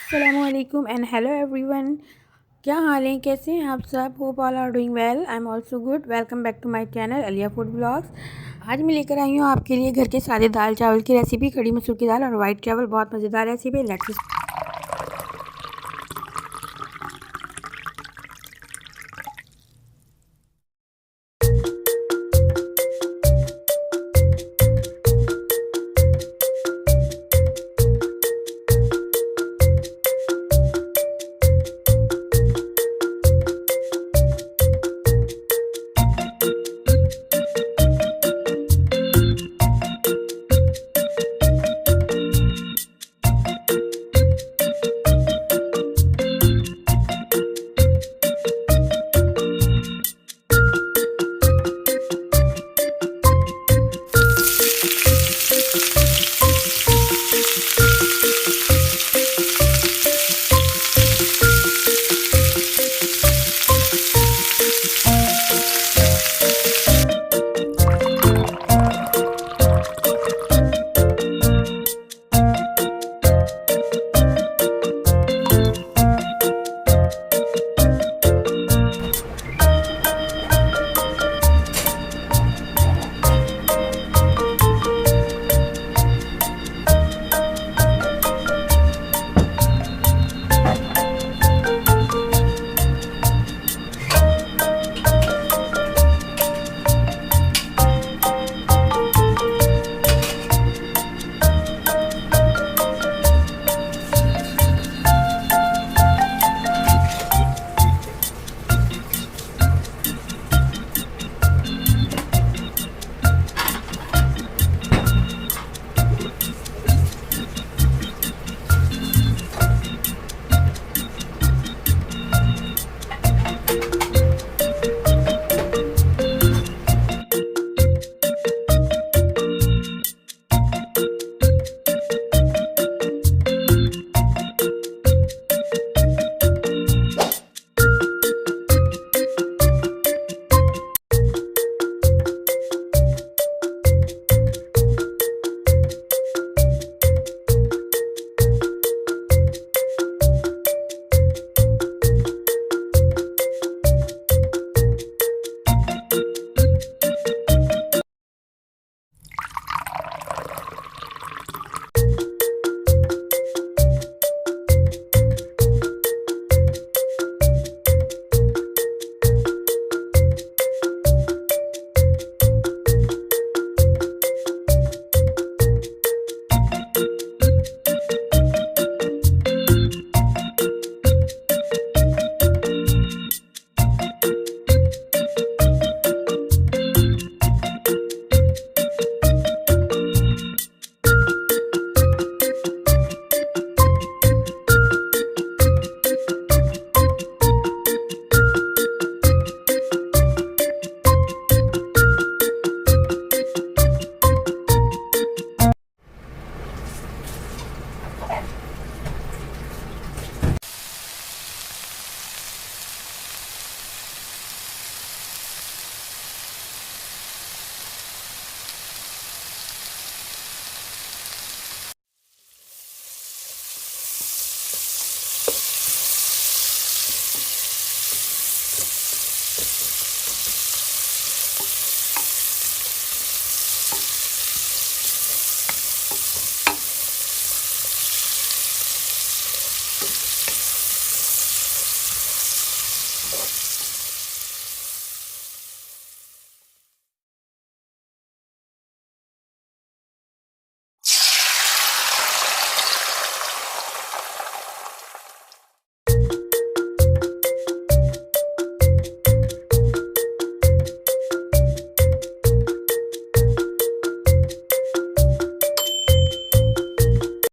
Assalamualaikum and hello everyone. क्या हाल है, कैसे हैं आप सब? Hope all are doing well. I am also good. Welcome back to my channel Alia Food Blogs. आज मैं लेकर आई हूँ आपके लिए घर के सादे दाल चावल की रेसिपी। खड़ी मसूर की दाल और वाइट चावल, बहुत मज़ेदार रेसिपी। लेट्स